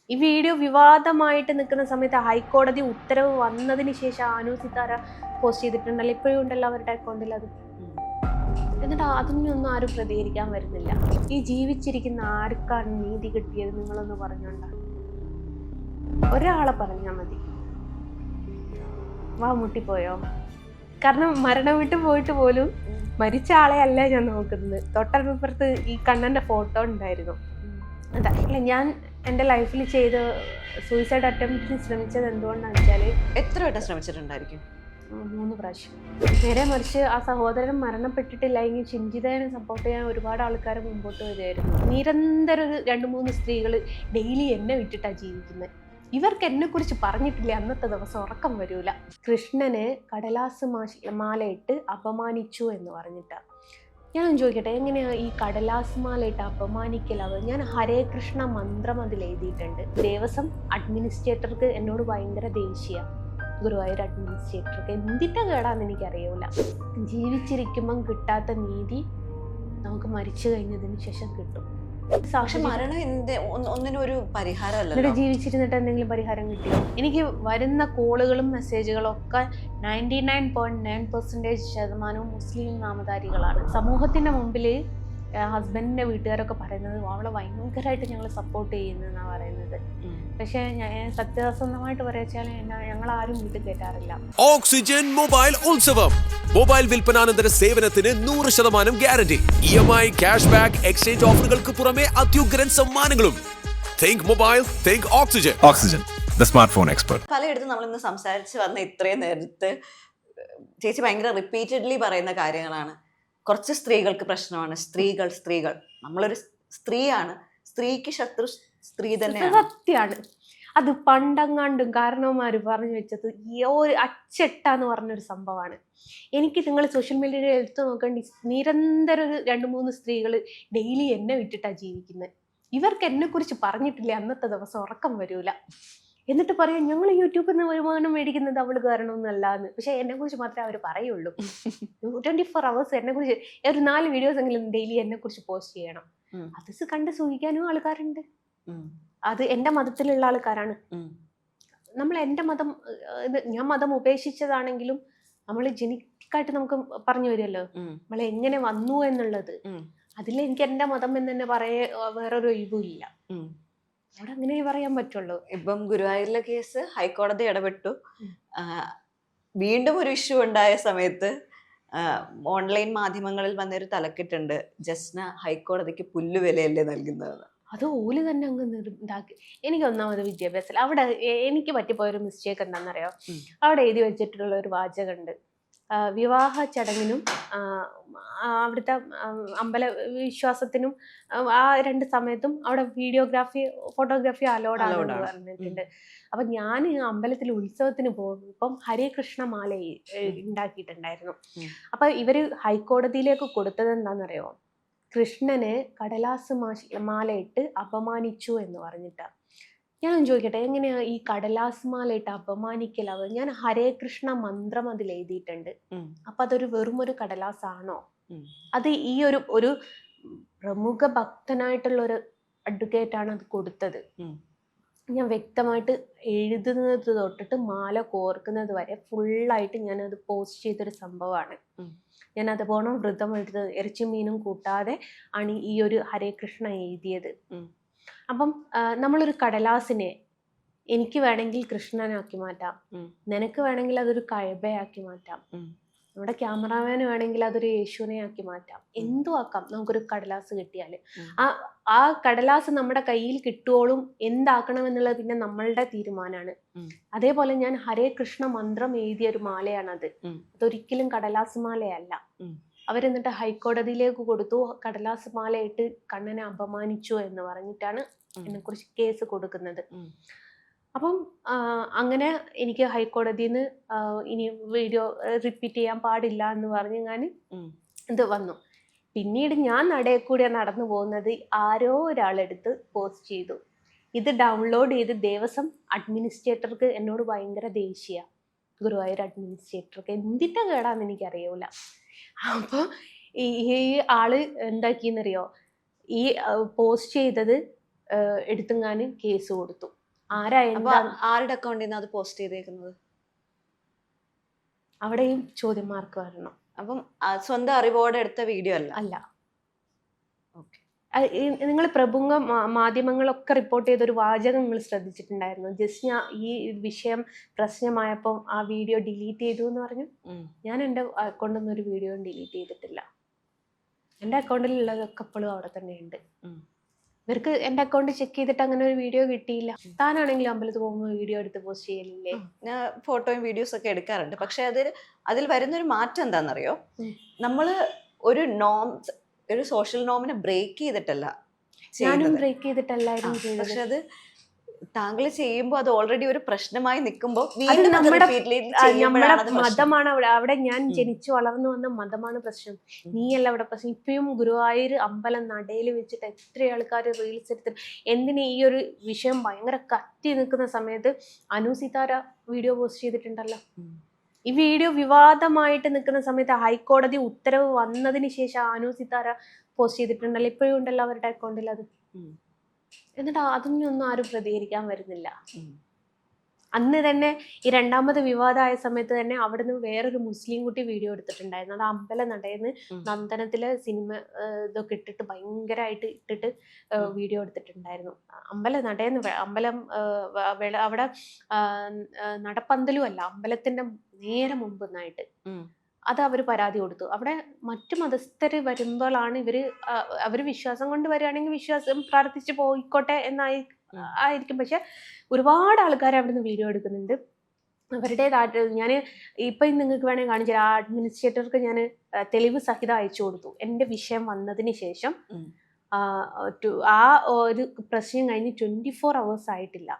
ഈ വീഡിയോ വിവാദമായിട്ട് നിൽക്കുന്ന സമയത്ത് ഹൈക്കോടതി ഉത്തരവ് വന്നതിന് ശേഷം അനു സിത്താര പോസ്റ്റ് ചെയ്തിട്ടുണ്ടല്ലോ, ഇപ്പോഴും ഉണ്ടല്ലോ അവരുടെ അക്കൗണ്ടിൽ അത്. എന്നിട്ട് അതൊന്നും ആരും പ്രതികരിക്കാൻ വരുന്നില്ല. ഈ ജീവിച്ചിരിക്കുന്ന ആർക്കാണ് നീതി കിട്ടിയത് നിങ്ങളൊന്ന് പറഞ്ഞോണ്ട. ഒരാളെ പറഞ്ഞാൽ മതി. വാ മുട്ടിപ്പോയോ? കാരണം മരണം വിട്ട് പോയിട്ട് പോലും മരിച്ച ആളെ അല്ല ഞാൻ നോക്കുന്നത്. തൊട്ടടുപ്പുറത്ത് ഈ കണ്ണന്റെ ഫോട്ടോ ഉണ്ടായിരുന്നു. അതാ ഞാൻ എൻ്റെ ലൈഫിൽ ചെയ്ത് സൂയിസൈഡ് അറ്റംപ്റ്റിന് ശ്രമിച്ചത് എന്തുകൊണ്ടാണെന്ന് വെച്ചാൽ, എത്ര വട്ടം ശ്രമിച്ചിട്ടുണ്ടായിരിക്കും? 3 പ്രാവശ്യം. നേരെ മറിച്ച് ആ സഹോദരൻ മരണപ്പെട്ടിട്ടില്ലെങ്കിൽ ചിന്തിതനെ സപ്പോർട്ട് ചെയ്യാൻ ഒരുപാട് ആൾക്കാർ മുമ്പോട്ട് വരികയായിരുന്നു. നിരന്തരം 2-3 സ്ത്രീകൾ ഡെയിലി എന്നെ വിട്ടിട്ടാണ് ജീവിക്കുന്നത്. ഇവർക്ക് എന്നെ കുറിച്ച് പറഞ്ഞിട്ടില്ല, അന്നത്തെ ദിവസം ഉറക്കം വരൂല. കൃഷ്ണനെ കടലാസ് മാലയിട്ട് അപമാനിച്ചു എന്ന് പറഞ്ഞിട്ടാണ്. ഞാൻ ചോദിക്കട്ടെ, എങ്ങനെയാ ഈ കടലാസ് മാലയിട്ട് അപമാനിക്കലാവ്? ഞാൻ ഹരേ കൃഷ്ണ മന്ത്രം അതിൽ എഴുതിയിട്ടുണ്ട്. ദേവസ്വം അഡ്മിനിസ്ട്രേറ്റർക്ക് എന്നോട് ഭയങ്കര ദേഷ്യ. ഗുരുവായൂർ അഡ്മിനിസ്ട്രേറ്റർക്ക് എന്തിന്റെ കേടാന്ന് എനിക്കറിയൂല. ജീവിച്ചിരിക്കുമ്പം കിട്ടാത്ത നീതി നമുക്ക് മരിച്ചു കഴിഞ്ഞതിന് ശേഷം കിട്ടും. പക്ഷെ മരണം ഒന്നിനും ഒരു പരിഹാരമല്ല. എന്നിട്ട് ജീവിച്ചിരുന്നിട്ട് എന്തെങ്കിലും പരിഹാരം കിട്ടിയോ? എനിക്ക് വരുന്ന കോളുകളും മെസ്സേജുകളും ഒക്കെ 99.9% മുസ്ലിം നാമധാരികളാണ്. സമൂഹത്തിന്റെ മുമ്പിൽ ഹസ്ബൻഡിന്റെ വീട്ടുകാരൊക്കെ പറയുന്നത് അവളെ ഭയങ്കരമായിട്ട് ഞങ്ങൾ സപ്പോർട്ട് ചെയ്യുന്നതെന്നാണ് പറയുന്നത്. പക്ഷെ ഞാൻ സത്യസന്ധമായിട്ട് പറയാച്ചാൽ ഞങ്ങൾ ആരും വീട്ടിൽ കയറ്റാറില്ല. ഓക്സിജൻ മൊബൈൽ ഉത്സവം. മൊബൈൽ വിൽപ്പനാനന്തര സേവനത്തിന് 100% guarantee. EMI, cash back, exchange ഓഫറുകൾക്ക് പുറമെ അത്യുഗ്രൻ സമ്മാനങ്ങളും. Think mobile, think Oxygen. Oxygen, the smartphone expert. പലയിടത്തും നമ്മളിന്ന് സംസാരിച്ച് വന്ന ഇത്രയും നേരത്ത് ചേച്ചി ഭയങ്കര റിപ്പീറ്റഡ്ലി പറയുന്ന കാര്യങ്ങളാണ്. കുറച്ച് സ്ത്രീകൾക്ക് പ്രശ്നമാണ്. സ്ത്രീകൾ നമ്മളൊരു സ്ത്രീയാണ്, സ്ത്രീക്ക് ശത്രു സ്ത്രീ തന്നെയാണ്. സത്യമാണ്. അത് പണ്ടങ്ങാണ്ടും കാരണവന്മാർ പറഞ്ഞു വെച്ചത് ഈ ഒരു അച്ചട്ടാന്ന് പറഞ്ഞൊരു സംഭവമാണ്. എനിക്ക് നിങ്ങൾ സോഷ്യൽ മീഡിയയിൽ എടുത്ത് നോക്കേണ്ടി, നിരന്തരം 2-3 സ്ത്രീകൾ ഡെയിലി എന്നെ വിട്ടിട്ടാണ് ജീവിക്കുന്നത്. ഇവർക്ക് എന്നെ കുറിച്ച് പറഞ്ഞിട്ടില്ല, അന്നത്തെ ദിവസം ഉറക്കം വരൂല. എന്നിട്ട് പറയും ഞങ്ങൾ യൂട്യൂബിൽ നിന്ന് വരുമാനം മേടിക്കുന്നത് അവള് കാരണമൊന്നുമല്ല എന്ന്. പക്ഷെ എന്നെ കുറിച്ച് മാത്രമേ അവർ പറയുള്ളൂ. 24 hours എന്നെ കുറിച്ച് ഒരു 4 വീഡിയോസ് എങ്കിലും ഡെയിലി എന്നെ കുറിച്ച് പോസ്റ്റ് ചെയ്യണം. അത് കണ്ട് സൂഹിക്കാനും ആൾക്കാരുണ്ട്. അത് എൻ്റെ മതത്തിലുള്ള ആൾക്കാരാണ്. നമ്മൾ എൻ്റെ മതം, ഞാൻ മതം ഉപേക്ഷിച്ചതാണെങ്കിലും നമ്മൾ ജനിക്കായിട്ട് നമുക്ക് പറഞ്ഞു വരുമല്ലോ നമ്മൾ എങ്ങനെ വന്നു എന്നുള്ളത്. അതിൽ എനിക്ക് എൻ്റെ മതം എന്ന് തന്നെ വേറൊരു ഒഴിവില്ല. അവിടെ അങ്ങനെ പറയാൻ പറ്റുള്ളൂ. ഇപ്പം ഗുരുവായൂരിലെ കേസ് ഹൈക്കോടതി ഇടപെട്ടു. വീണ്ടും ഒരു ഇഷ്യൂ ഉണ്ടായ സമയത്ത് ഓൺലൈൻ മാധ്യമങ്ങളിൽ വന്നൊരു തലക്കെട്ടുണ്ട്, ജസ്ന ഹൈക്കോടതിക്ക് പുല്ലുവിലയല്ലേ നൽകുന്നതെന്ന്. അത് ഓല് തന്നെ അങ്ങ് ഇതാക്കി. എനിക്ക് ഒന്നാമത് വിദ്യാഭ്യാസത്തിൽ അവിടെ എനിക്ക് പറ്റിപ്പോയൊരു മിസ്റ്റേക്ക് എന്താണെന്നറിയോ? അവിടെ എഴുതി വെച്ചിട്ടുള്ള ഒരു വാചകമുണ്ട്, വിവാഹ ചടങ്ങിനും അവിടുത്തെ അമ്പല വിശ്വാസത്തിനും ആ 2 സമയത്തും അവിടെ ഫോട്ടോഗ്രാഫി അലോഡാണെന്ന് പറഞ്ഞിട്ടുണ്ട്. അപ്പൊ ഞാൻ അമ്പലത്തിൽ ഉത്സവത്തിന് പോകുമ്പം ഹരേ കൃഷ്ണ മാല ഉണ്ടാക്കിയിട്ടുണ്ടായിരുന്നു. അപ്പൊ ഇവര് ഹൈക്കോടതിയിലേക്ക് കൊടുത്തത് എന്താണെന്നറിയോ? കൃഷ്ണനെ കടലാസ് മാലയിട്ട് അപമാനിച്ചു എന്ന് പറഞ്ഞിട്ടാ. ഞാൻ ചോദിക്കട്ടെ, എങ്ങനെയാ ഈ കടലാസ് മാലയിട്ട് അപമാനിക്കലാവ്? ഞാൻ ഹരേ കൃഷ്ണ മന്ത്രം അതിൽ എഴുതിയിട്ടുണ്ട്. അപ്പൊ അതൊരു വെറുമൊരു കടലാസ് ആണോ? അത് ഈ ഒരു പ്രമുഖ ഭക്തനായിട്ടുള്ള ഒരു അഡ്വക്കേറ്റ് ആണ് അത് കൊടുത്തത്. ഞാൻ വ്യക്തമായിട്ട് എഴുതുന്നത് തൊട്ടിട്ട് മാല കോർക്കുന്നത് വരെ ഫുള്ളായിട്ട് ഞാനത് പോസ്റ്റ് ചെയ്തൊരു സംഭവമാണ്. ഞാൻ അതുപോലെ വ്രതം എടുത്ത് ഇറച്ചി മീനും കൂട്ടാതെ ആണ് ഈ ഒരു ഹരേ കൃഷ്ണ എഴുതിയത്. അപ്പം നമ്മളൊരു കടലാസിനെ എനിക്ക് വേണമെങ്കിൽ കൃഷ്ണനാക്കി മാറ്റാം, നിനക്ക് വേണമെങ്കിൽ അതൊരു കഴബയാക്കി മാറ്റാം, നമ്മുടെ ക്യാമറാമാന് വേണമെങ്കിൽ അതൊരു യേശുവിനെ ആക്കി മാറ്റാം, എന്തും ആക്കാം നമുക്കൊരു കടലാസ് കിട്ടിയാല്. ആ കടലാസ് നമ്മുടെ കയ്യിൽ കിട്ടുവോളും എന്താക്കണമെന്നുള്ളത് പിന്നെ നമ്മളുടെ തീരുമാനമാണ്. അതേപോലെ ഞാൻ ഹരേ കൃഷ്ണ മന്ത്രം എഴുതിയ ഒരു മാലയാണത്. അതൊരിക്കലും കടലാസ് മാലയല്ല. അവരെന്നിട്ട് ഹൈക്കോടതിയിലേക്ക് കൊടുത്തു, കടലാസ് മാലയിട്ട് കണ്ണനെ അപമാനിച്ചു എന്ന് പറഞ്ഞിട്ടാണ് എന്നെ കുറിച്ച് കേസ് കൊടുക്കുന്നത്. അപ്പം അങ്ങനെ എനിക്ക് ഹൈക്കോടതിയിൽ നിന്ന് ഇനി വീഡിയോ റിപ്പീറ്റ് ചെയ്യാൻ പാടില്ല എന്ന് പറഞ്ഞ് ഞാൻ ഇത് വന്നു. പിന്നീട് ഞാൻ നടയിൽ കൂടെ നടന്നു പോകുന്നത് ആരോ ഒരാളെടുത്ത് പോസ്റ്റ് ചെയ്തു. ഇത് ഡൗൺലോഡ് ചെയ്ത് ദേവസ്വം അഡ്മിനിസ്ട്രേറ്റർക്ക് എന്നോട് ഭയങ്കര ദേഷ്യ. ഗുരുവായൂർ അഡ്മിനിസ്ട്രേറ്റർക്ക് എന്തിന്റെ കേടാന്ന് എനിക്കറിയൂല. അപ്പോൾ ഈ ആള് എന്താക്കിയെന്നറിയോ? ഈ പോസ്റ്റ് ചെയ്തത് എടുത്തുങ്ങാൻ കേസ് കൊടുത്തു. ആരാ അപ്പൊ എന്താ ആരുടെ അക്കൗണ്ടിൽ നിന്ന് അത് പോസ്റ്റ് ചെയ്തേക്കുന്നത്? അവിടെയും ചോദ്യം മാർക്ക് വരണം. അപ്പം സ്വന്തം അറിവോടെ എടുത്ത വീഡിയോ അല്ല. അല്ല, ഓക്കെ. നിങ്ങൾ പ്രമുഖ മാധ്യമങ്ങളൊക്കെ റിപ്പോർട്ട് ചെയ്തൊരു വാചകം നിങ്ങൾ ശ്രദ്ധിച്ചിട്ടുണ്ടായിരുന്നു. ജസ്റ്റ് ഞാൻ ഈ വിഷയം പ്രശ്നമായപ്പോൾ ആ വീഡിയോ ഡിലീറ്റ് ചെയ്തു എന്ന് പറഞ്ഞു. ഞാൻ എൻ്റെ അക്കൗണ്ടിൽ നിന്ന് ഒരു വീഡിയോ ഡിലീറ്റ് ചെയ്തിട്ടില്ല. എൻ്റെ അക്കൗണ്ടിലുള്ളതൊക്കെ എപ്പോഴും അവിടെ തന്നെ ഉണ്ട്. ഇവർക്ക് എൻ്റെ അക്കൗണ്ട് ചെക്ക് ചെയ്തിട്ട് അങ്ങനെ ഒരു വീഡിയോ കിട്ടിയില്ല. താനാണെങ്കിലും അമ്പലത്തിൽ പോകുമ്പോൾ വീഡിയോ എടുത്ത് പോസ്റ്റ് ചെയ്യലില്ലേ? ഞാൻ ഫോട്ടോയും വീഡിയോസ് ഒക്കെ എടുക്കാറുണ്ട്. പക്ഷെ അതിൽ വരുന്നൊരു മാറ്റം എന്താണെന്നറിയോ? നമ്മള് ഒരു സോഷ്യൽ നോമിനെ ബ്രേക്ക് ചെയ്തിട്ടല്ല. ഞാനും ബ്രേക്ക് ചെയ്തിട്ടല്ലായിരുന്നു ചെയ്തത്. പക്ഷെ അത് താങ്കൾ ചെയ്യുമ്പോൾ അത് ഓൾറെഡി ഒരു പ്രശ്നമായി നിൽക്കുമ്പോൾ നമ്മുടെ മതമാണ് അവിടെ ഞാൻ ജനിച്ചു വളർന്നു വന്ന മതമാണ് പ്രശ്നം. നീയല്ല അവിടെ പ്രശ്നം. ഇപ്പഴും ഗുരുവായൂർ അമ്പലം നടയിൽ വെച്ചിട്ട് എത്ര ആൾക്കാർ റീൽസ് എടുത്തിട്ട് എന്തിന് ഈ ഒരു വിഷയം ഭയങ്കര കത്തി നിൽക്കുന്ന സമയത്ത് അനു സിതാര വീഡിയോ പോസ്റ്റ് ചെയ്തിട്ടുണ്ടല്ലോ. ഈ വീഡിയോ വിവാദമായിട്ട് നിൽക്കുന്ന സമയത്ത് ഹൈക്കോടതി ഉത്തരവ് വന്നതിന് ശേഷം അനു സിതാര പോസ്റ്റ് ചെയ്തിട്ടുണ്ടല്ലോ. ഇപ്പോഴും ഉണ്ടല്ലോ അവരുടെ അക്കൗണ്ടിൽ അത്. എന്നിട്ട് അതൊന്നും ആരും പ്രതികരിക്കാൻ വരുന്നില്ല. അന്ന് തന്നെ ഈ രണ്ടാമത് വിവാദമായ സമയത്ത് തന്നെ അവിടുന്ന് വേറൊരു മുസ്ലിം കുട്ടി വീഡിയോ എടുത്തിട്ടുണ്ടായിരുന്നു. അത് അമ്പല നടയെന്ന് നന്ദനത്തിലെ സിനിമ ഇതൊക്കെ ഇട്ടിട്ട് ഭയങ്കരമായിട്ട് ഇട്ടിട്ട് വീഡിയോ എടുത്തിട്ടുണ്ടായിരുന്നു. അമ്പല നടയെന്ന് അമ്പലം അവിടെ നടപ്പന്തലും അല്ല, അമ്പലത്തിന്റെ നേരെ മുമ്പെന്നായിട്ട് അത് അവർ പരാതി കൊടുത്തു. അവിടെ മറ്റു മതസ്ഥർ വരുമ്പോഴാണ് അവർ വിശ്വാസം കൊണ്ട് വരികയാണെങ്കിൽ വിശ്വാസം പ്രാർത്ഥിച്ച് പോയിക്കോട്ടെ ആയിരിക്കും. പക്ഷെ ഒരുപാട് ആൾക്കാർ അവിടുന്ന് വീഡിയോ എടുക്കുന്നുണ്ട്. അവരുടേതായിട്ട് ഞാൻ ഇപ്പം നിങ്ങൾക്ക് വേണമെങ്കിൽ കാണിച്ചു തരാം. ആ അഡ്മിനിസ്ട്രേറ്റർക്ക് ഞാൻ തെളിവ് സഹിതം അയച്ചു കൊടുത്തു. എൻ്റെ വിഷയം വന്നതിന് ശേഷം ആ ഒരു പ്രശ്നം കഴിഞ്ഞ് 24 hours ആയിട്ടില്ല.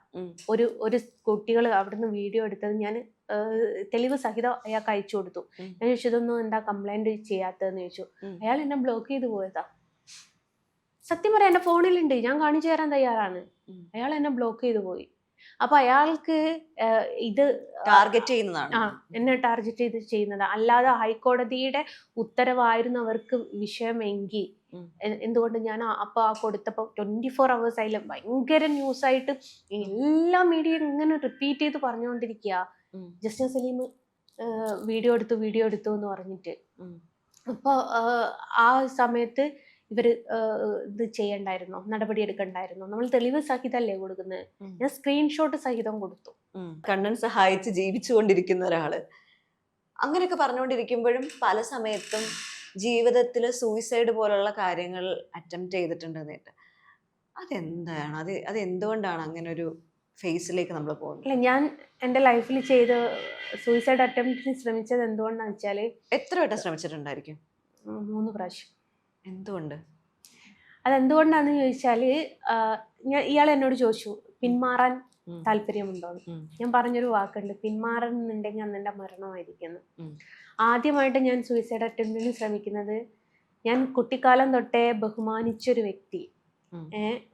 ഒരു കുട്ടികൾ അവിടുന്ന് വീഡിയോ എടുത്തത് ഞാൻ തെളിവ് സഹിതം അയാൾക്ക് അയച്ചു കൊടുത്തു. ഞാൻ ചോദിച്ചു ഇതൊന്നും എന്താ കംപ്ലൈന്റ് ചെയ്യാത്തതെന്ന് ചോദിച്ചു. അയാൾ എന്നെ ബ്ലോക്ക് ചെയ്ത് പോയതാ. സത്യം പറയാം, എൻ്റെ ഫോണിലുണ്ട്, ഞാൻ കാണിച്ചു തരാൻ തയ്യാറാണ്. അയാൾ എന്നെ ബ്ലോക്ക് ചെയ്തു പോയി. അപ്പൊ അയാൾക്ക് ഇത് ടാർഗറ്റ് ചെയ്യുന്നതാണ്. എന്നെ ടാർഗറ്റ് ചെയ്ത് ചെയ്യുന്നതാണ്. അല്ലാതെ ഹൈക്കോടതിയുടെ ഉത്തരവായിരുന്നു അവർക്ക് വിഷയമെങ്കിൽ എന്തുകൊണ്ട് ഞാൻ അപ്പൊ കൊടുത്തപ്പോ 24 hours ആയില്ല. ഭയങ്കര ന്യൂസ് ആയിട്ട് എല്ലാ മീഡിയയും ഇങ്ങനെ റിപ്പീറ്റ് ചെയ്ത് പറഞ്ഞുകൊണ്ടിരിക്കുക ജസ്റ്റിൻ സലീം വീഡിയോ എടുത്തു എന്ന് പറഞ്ഞിട്ട്. അപ്പൊ ആ സമയത്ത് ഇവര് ഇത് ചെയ്യണ്ടായിരുന്നോ, നടപടി എടുക്കണ്ടായിരുന്നോ? നമ്മൾ തെളിവ് സഹിതല്ലേ കൊടുക്കുന്നത്. ഞാൻ സ്ക്രീൻഷോട്ട് സഹിതം കൊടുത്തു. കണ്ണൻ സഹായിച്ച് ജീവിച്ചുകൊണ്ടിരിക്കുന്ന ഒരാള് അങ്ങനെയൊക്കെ പറഞ്ഞുകൊണ്ടിരിക്കുമ്പോഴും പല സമയത്തും ജീവിതത്തിൽ സൂയിസൈഡ് പോലുള്ള കാര്യങ്ങൾ അറ്റംപ്റ്റ് ചെയ്തിട്ടുണ്ടെന്നിട്ട് അതെന്താണ്? അത് എന്തുകൊണ്ടാണ് അങ്ങനെ ഒരു ഫേസിലേക്ക് നമ്മൾ പോകുന്നത്? അല്ല, ഞാൻ എൻ്റെ ലൈഫിൽ ചെയ്ത സൂയിസൈഡ് അറ്റംപ്റ്റിന് ശ്രമിച്ചത് എന്തുകൊണ്ടാന്ന് വെച്ചാല് എത്ര വട്ടം ശ്രമിച്ചിട്ടുണ്ടായിരിക്കും? 3 പ്രാവശ്യം. എന്തുകൊണ്ട്? അതെന്തുകൊണ്ടാന്ന് ചോദിച്ചാല് ഇയാൾ എന്നോട് ചോദിച്ചു പിന്മാറാൻ താല്പര്യമുണ്ടോന്ന്. ഞാൻ പറഞ്ഞൊരു വാക്കുണ്ട്, പിന്മാറുന്നുണ്ടെങ്കിൽ അന്ന് എൻ്റെ മരണമായിരിക്കുന്നു. ആദ്യമായിട്ട് ഞാൻ സൂയിസൈഡ് അറ്റംപ്റ്റിന് ശ്രമിക്കുന്നത് ഞാൻ കുട്ടിക്കാലം തൊട്ടേ ബഹുമാനിച്ചൊരു വ്യക്തി,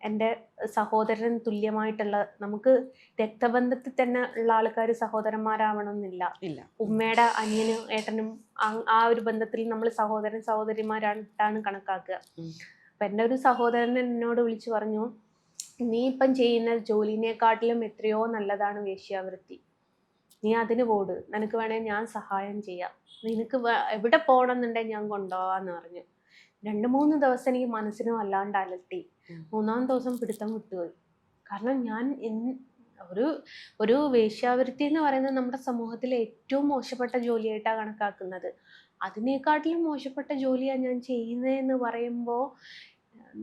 എൻ്റെ സഹോദരൻ തുല്യമായിട്ടുള്ള, നമുക്ക് രക്തബന്ധത്തിൽ തന്നെ ഉള്ള ആൾക്കാർ സഹോദരന്മാരാവണമെന്നില്ല. ഉമ്മയുടെ അനിയനും ഏട്ടനും ആ ഒരു ബന്ധത്തിൽ നമ്മൾ സഹോദരൻ സഹോദരിമാരായിട്ടാണ് കണക്കാക്കുക. അപ്പൊ എൻ്റെ ഒരു സഹോദരൻ എന്നോട് വിളിച്ചു പറഞ്ഞു, നീ ഇപ്പം ചെയ്യുന്ന ജോലിനെക്കാട്ടിലും എത്രയോ നല്ലതാണ് വേശ്യാവൃത്തി, നീ അതിന് പോട്, നിനക്ക് വേണേൽ ഞാൻ സഹായം ചെയ്യാം, നിനക്ക് എവിടെ പോകണമെന്നുണ്ടെങ്കിൽ ഞാൻ കൊണ്ടുപോവാന്ന് പറഞ്ഞു. 2-3 ദിവസം എനിക്ക് മനസ്സിന് വല്ലാണ്ട് അലട്ടി. 3-ാം ദിവസം പിടുത്തം വിട്ടുപോയി. കാരണം ഞാൻ ഒരു വേശ്യാവൃത്തി എന്ന് പറയുന്നത് നമ്മുടെ സമൂഹത്തിലെ ഏറ്റവും മോശപ്പെട്ട ജോലിയായിട്ടാണ് കണക്കാക്കുന്നത്. അതിനേക്കാട്ടിലും മോശപ്പെട്ട ജോലിയാണ് ഞാൻ ചെയ്യുന്നതെന്ന് പറയുമ്പോൾ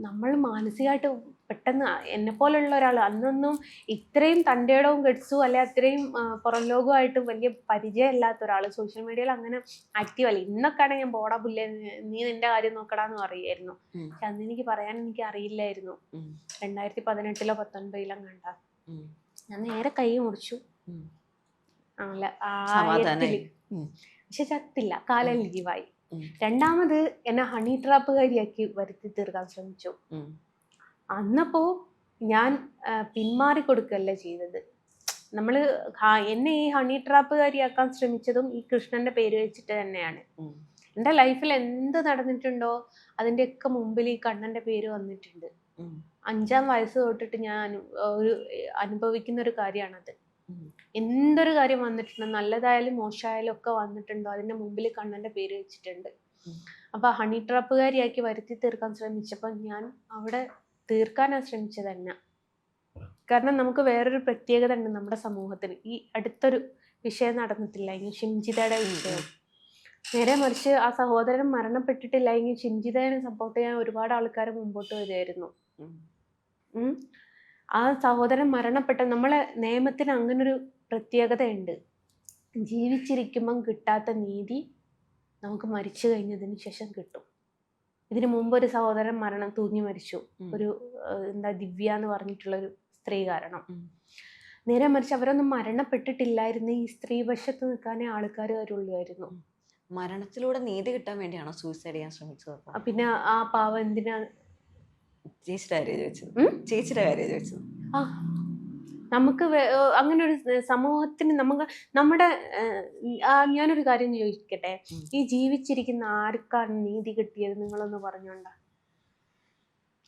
നമ്മൾ മാനസികമായിട്ട് പെട്ടെന്ന്, എന്നെ പോലുള്ള ഒരാൾ അന്നൊന്നും ഇത്രയും തൻ്റെടവും ഗഡ്സും അല്ലെ അത്രയും പുറം ലോകമായിട്ട് വലിയ പരിചയമില്ലാത്ത ഒരാൾ, സോഷ്യൽ മീഡിയയിൽ അങ്ങനെ ആക്റ്റീവ് അല്ല. ഇന്നൊക്കെയാണെങ്കിൽ ഞാൻ ബോടാ പുല്ലേ നീ നിന്റെ കാര്യം നോക്കടാന്ന് പറയായിരുന്നു. പക്ഷെ അന്ന് എനിക്ക് പറയാൻ എനിക്ക് അറിയില്ലായിരുന്നു. 2018-ലോ 2019-ലോ കണ്ട ഞാൻ നേരെ കൈ മുറിച്ചു. പക്ഷെ ചത്തില്ല, കാലം ലീവായി. രണ്ടാമത് എന്നെ ഹണി ട്രാപ്പുകാരിയാക്കി വരുത്തി തീർക്കാൻ ശ്രമിച്ചു. അന്നപ്പോ ഞാൻ പിന്മാറി കൊടുക്കല്ല ചെയ്തത്. നമ്മള് എന്നെ ഈ ഹണി ട്രാപ്പുകാരിയാക്കാൻ ശ്രമിച്ചതും ഈ കൃഷ്ണന്റെ പേര് വെച്ചിട്ട് തന്നെയാണ്. എൻ്റെ ലൈഫിൽ എന്ത് നടന്നിട്ടുണ്ടോ അതിൻ്റെയൊക്കെ മുമ്പിൽ ഈ കണ്ണന്റെ പേര് വന്നിട്ടുണ്ട്. 5-ാം വയസ്സ് തൊട്ടിട്ട് ഞാൻ അനുഭവിക്കുന്ന ഒരു കാര്യമാണത്. എന്തൊരു കാര്യം വന്നിട്ടുണ്ടോ, നല്ലതായാലും മോശമായാലും ഒക്കെ വന്നിട്ടുണ്ടോ, അതിന്റെ മുമ്പിൽ കണ്ണന്റെ പേര് വെച്ചിട്ടുണ്ട്. അപ്പൊ ഹണി ട്രാപ്പുകാരിയാക്കി വരുത്തി തീർക്കാൻ ശ്രമിച്ചപ്പോൾ ഞാൻ അവിടെ തീർക്കാനാണ് ശ്രമിച്ചത് തന്നെ. കാരണം നമുക്ക് വേറൊരു പ്രത്യേകത ഉണ്ട് നമ്മുടെ സമൂഹത്തിന്. ഈ അടുത്തൊരു വിഷയം നടന്നിട്ടില്ല, ഈ ഷിംജിതയുടെ വിഷയം. നേരെ മറിച്ച് ആ സഹോദരൻ മരണപ്പെട്ടിട്ടില്ല എങ്കിൽ ഷിംജിതയെ സപ്പോർട്ട് ചെയ്യാൻ ഒരുപാട് ആൾക്കാർ മുമ്പോട്ട് വരികയായിരുന്നു. ആ സഹോദരൻ മരണപ്പെട്ട, നമ്മളെ നിയമത്തിന് അങ്ങനൊരു പ്രത്യേകതയുണ്ട്. ജീവിച്ചിരിക്കുമ്പം കിട്ടാത്ത നീതി നമുക്ക് മരിച്ചു കഴിഞ്ഞതിന് ശേഷം കിട്ടും. ഇതിനു മുമ്പ് ഒരു സഹോദരൻ തൂങ്ങി മരിച്ചു, ഒരു ദിവ്യ എന്ന് പറഞ്ഞിട്ടുള്ളൊരു സ്ത്രീ കാരണം. നേരെ മറിച്ച് അവരൊന്നും മരണപ്പെട്ടിട്ടില്ലായിരുന്നു, ഈ സ്ത്രീ വശത്ത് നിൽക്കാനേ ആൾക്കാർ വരുള്ളായിരുന്നു. മരണത്തിലൂടെ നീതി കിട്ടാൻ വേണ്ടിയാണോ സൂയിസൈഡ് ചെയ്യാൻ ശ്രമിച്ചത്? പിന്നെ ആ പാവം എന്തിനാ ചേച്ചിയുടെ കാര്യം ചോദിച്ചത്. ആ നമുക്ക് അങ്ങനെ ഒരു സമൂഹത്തിന് നമ്മുടെ ഞാനൊരു കാര്യം ചോദിക്കട്ടെ, ഈ ജീവിച്ചിരിക്കുന്ന ആർക്കാണ് നീതി കിട്ടിയത്? നിങ്ങളൊന്ന് പറഞ്ഞോണ്ട,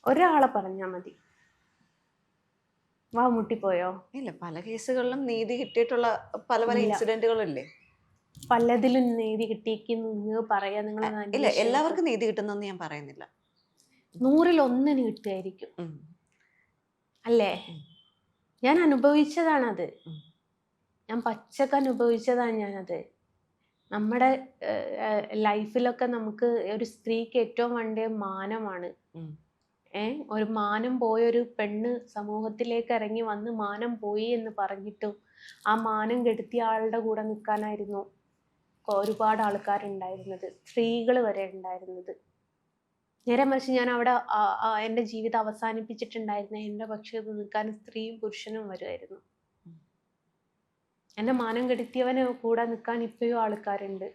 ഒരാളെ പറഞ്ഞാ മതി. വാ മുട്ടിപ്പോയോ? ഇല്ല, പല കേസുകളിലും നീതി കിട്ടിയിട്ടുള്ള പല പല ഇൻസിഡന്റുകളില്ലേ? പലതിലും നീതി കിട്ടിയിരിക്കുന്നു പറയാ. നിങ്ങൾ ഇല്ല, എല്ലാവർക്കും നീതി കിട്ടുന്നെന്ന് ഞാൻ പറയുന്നില്ല. 100-ൽ 1 കിട്ടുമായിരിക്കും, അല്ലേ? ഞാൻ അനുഭവിച്ചതാണത്, ഞാൻ പച്ചക്ക് അനുഭവിച്ചതാണ് ഞാനത്. നമ്മുടെ ലൈഫിലൊക്കെ നമുക്ക് ഒരു സ്ത്രീക്ക് ഏറ്റവും വേണ്ട മാനമാണ്. ഒരു മാനം പോയൊരു പെണ്ണ് സമൂഹത്തിലേക്ക് ഇറങ്ങി വന്ന് മാനം പോയി എന്ന് പറഞ്ഞിട്ടും ആ മാനം കെടുത്തിയ ആളുടെ കൂടെ നിൽക്കാനായിരുന്നു ഒരുപാട് ആൾക്കാരുണ്ടായിരുന്നത്, സ്ത്രീകൾ വരെ ഉണ്ടായിരുന്നത്. നേരെ മറിച്ച് ഞാൻ അവിടെ എൻ്റെ ജീവിതം അവസാനിപ്പിച്ചിട്ടുണ്ടായിരുന്ന എൻ്റെ പക്ഷത്ത് നിൽക്കാൻ സ്ത്രീയും പുരുഷനും വരുമായിരുന്നു. എൻ്റെ മാനം കെടുത്തിയവന് കൂടെ നിൽക്കാൻ ഇപ്പോഴും ആൾക്കാരുണ്ട്.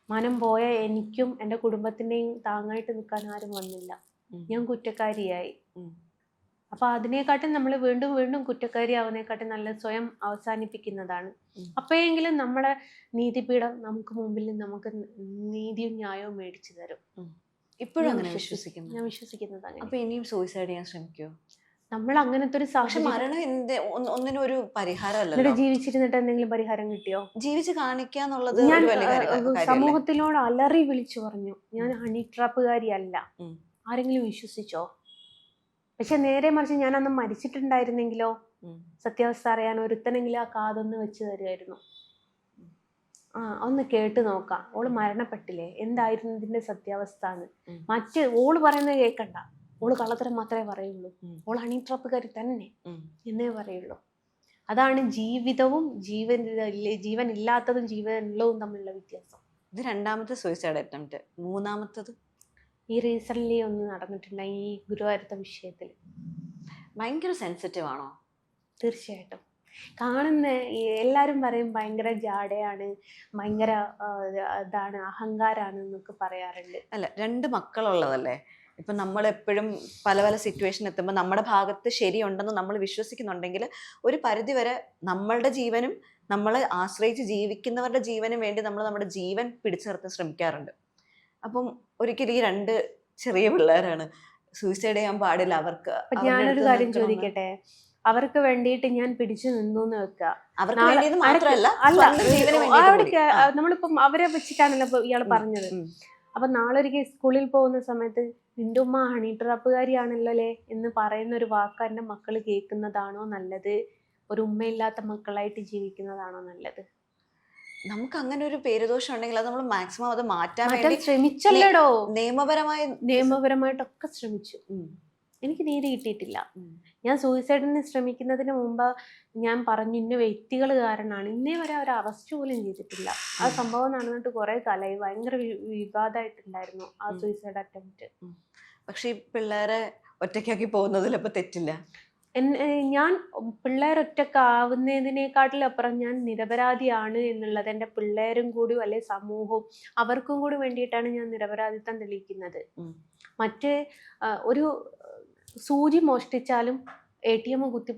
മാനം പോയ എനിക്കും എൻ്റെ കുടുംബത്തിൻ്റെയും താങ്ങായിട്ട് നിൽക്കാൻ ആരും വന്നില്ല. ഞാൻ കുറ്റക്കാരിയായി. അപ്പൊ അതിനെക്കാട്ടും നമ്മൾ വീണ്ടും വീണ്ടും കുറ്റക്കാരിയാവുന്നതിനെക്കാട്ടും നല്ല സ്വയം അവസാനിപ്പിക്കുന്നതാണ്. അപ്പോഴെങ്കിലും നമ്മുടെ നീതിപീഠം നമുക്ക് മുമ്പിൽ നമുക്ക് നീതിയും ന്യായവും മേടിച്ചു തരും. ഇപ്പോഴും അങ്ങനെ വിശ്വസിക്കുന്നു. ഞാൻ വിശ്വസിക്കുന്നത് അങ്ങനെ. അപ്പൊ ഇനിയും സൂയിസൈഡ് ചെയ്യാൻ ശ്രമിക്കുമോ? നമ്മൾ അങ്ങനത്തെ ഒരു മരണം ഒന്നിനും ഒരു പരിഹാരമല്ല. ജീവിച്ചിരുന്നിട്ട് എന്തെങ്കിലും പരിഹാരം കിട്ടിയോ? ജീവിച്ച് കാണിക്കാന്നുള്ളത് ഞാൻ സമൂഹത്തിനോട് അലറി വിളിച്ചു പറഞ്ഞു, ഞാൻ ഹണി ട്രാപ്പുകാരിയല്ല. ആരെങ്കിലും വിശ്വസിച്ചോ? പക്ഷെ നേരെ മറിച്ച് ഞാൻ അന്ന് മരിച്ചിട്ടുണ്ടായിരുന്നെങ്കിലോ സത്യാവസ്ഥ അറിയാൻ ഒരുത്തനെങ്കിലും ആ കാതൊന്ന് വെച്ച് തരുമായിരുന്നു. ഒന്ന് കേട്ട് നോക്കാം, ഓള് മരണപ്പെട്ടില്ലേ, എന്തായിരുന്നു ഇതിന്റെ സത്യാവസ്ഥ എന്ന്. മറ്റ് ഓള് പറയുന്നത് കേൾക്കണ്ട, ഓള് കള്ളത്തരം മാത്രമേ പറയുള്ളൂ, ഓള് ഹണി ട്രാപ്പുകാരി തന്നെ എന്നേ പറയുള്ളൂ. അതാണ് ജീവിതവും ജീവൻ ഇല്ലാത്തതും ജീവനുള്ളതും തമ്മിലുള്ള വ്യത്യാസം. ഇത് 2ാമത്തെ സൂയിസൈഡ് അറ്റംപ്റ്റ്. 3ാമത്തത് ഈ റീസെന്റ് ഒന്ന് നടന്നിട്ടുണ്ട് ഈ ഗുരുവായൂരത്തെ വിഷയത്തിൽ. ഭയങ്കര സെൻസിറ്റീവ് ആണോ? തീർച്ചയായിട്ടും. കാണുന്ന എല്ലാവരും പറയും ഭയങ്കര ജാടയാണ്, ഭയങ്കര ഇതാണ്, അഹങ്കാരാണ് എന്നൊക്കെ പറയാറുണ്ട്. അല്ല, 2 മക്കളുള്ളതല്ലേ. ഇപ്പം നമ്മളെപ്പോഴും പല പല സിറ്റുവേഷൻ എത്തുമ്പോൾ നമ്മുടെ ഭാഗത്ത് ശരിയുണ്ടെന്ന് നമ്മൾ വിശ്വസിക്കുന്നുണ്ടെങ്കിൽ ഒരു പരിധിവരെ നമ്മളുടെ ജീവനും നമ്മളെ ആശ്രയിച്ച് ജീവിക്കുന്നവരുടെ ജീവനും വേണ്ടി നമ്മൾ നമ്മുടെ ജീവൻ പിടിച്ചു നിർത്താൻ ശ്രമിക്കാറുണ്ട്. അപ്പം ഒരിക്കലും ഈ 2 ചെറിയ പിള്ളേരാണ്, സൂയിസൈഡ് ചെയ്യാൻ പാടില്ല. അവർക്ക് ഞാനൊരു കാര്യം ചോദിക്കട്ടെ, അവർക്ക് വേണ്ടിയിട്ട് ഞാൻ പിടിച്ചു നിന്നു എന്ന് വെക്കുക, നമ്മളിപ്പം അവരെ വെച്ചിട്ടാണല്ലോ ഇയാൾ പറഞ്ഞത്. അപ്പൊ നാളെ ഒരിക്കൽ സ്കൂളിൽ പോകുന്ന സമയത്ത് നിന്റെ ഉമ്മ ഹണി ട്രാപ്പുകാരിയാണല്ലോ അല്ലേ എന്ന് പറയുന്ന ഒരു വാക്ക് എൻ്റെ മക്കൾ കേൾക്കുന്നതാണോ നല്ലത്, ഒരു ഉമ്മയില്ലാത്ത മക്കളായിട്ട് ജീവിക്കുന്നതാണോ നല്ലത്? നമുക്ക് അങ്ങനെ ഒരു പേരുദോഷം ഉണ്ടെങ്കിൽ അത് നമ്മൾ മാക്സിമം അത് മാറ്റാൻ വേണ്ടി ശ്രമിച്ചല്ലോ. നിയമപരമായിട്ടൊക്കെ ശ്രമിച്ചു. എനിക്ക് നീതി കിട്ടിയിട്ടില്ല. ഞാൻ സൂയിസൈഡിന് ശ്രമിക്കുന്നതിന് മുമ്പ് ഞാൻ പറഞ്ഞു ഇന്ന വ്യക്തികൾ കാരണമാണ്, ഇന്നേ വരെ അവർ അറസ്റ്റ് പോലും ചെയ്തിട്ടില്ല. ആ സംഭവം നടന്നിട്ട് കുറെ കാലമായി, ഭയങ്കര വിവാദമായിട്ടുണ്ടായിരുന്നു ആ സൂയിസൈഡ് അറ്റംപ്റ്റ്. പക്ഷെ ഈ പിള്ളേരെ ഒറ്റയ്ക്കാക്കി പോകുന്നതിൽ അപ്പൊ തെറ്റില്ല. ഞാൻ പിള്ളേരൊറ്റക്കാവുന്നതിനേക്കാട്ടിലപ്പുറം ഞാൻ നിരപരാധിയാണ് എന്നുള്ളത് എൻ്റെ പിള്ളേരും കൂടി അല്ലെ സമൂഹവും അവർക്കും കൂടി വേണ്ടിയിട്ടാണ് ഞാൻ നിരപരാധിത്വം തെളിയിക്കുന്നത്. മറ്റേ ഒരു സൂചി മോഷ്ടിച്ചാലും ATM കുത്തി